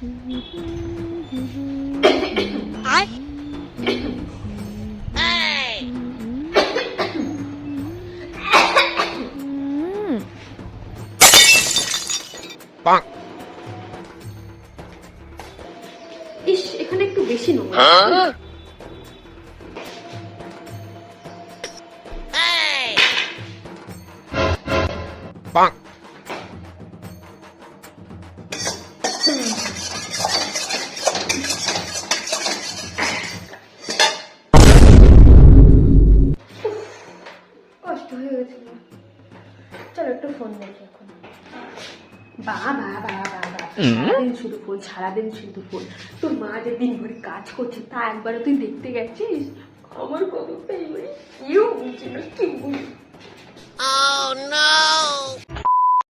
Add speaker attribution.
Speaker 1: ইস, এখানে একটু বেশি নোংরা। কষ্ট হয়ে গেছিল। চলো একটু ফোন দেখি এখন। সারাদিন শুধু ফোন, সারাদিন শুধু ফোন। তোর মা যে দিন ভরে কাজ করছে তা একবারও তুই দেখতে গেছিস? আমার কত পেয়ে কেউ বুঝি না, কেউ বুঝি।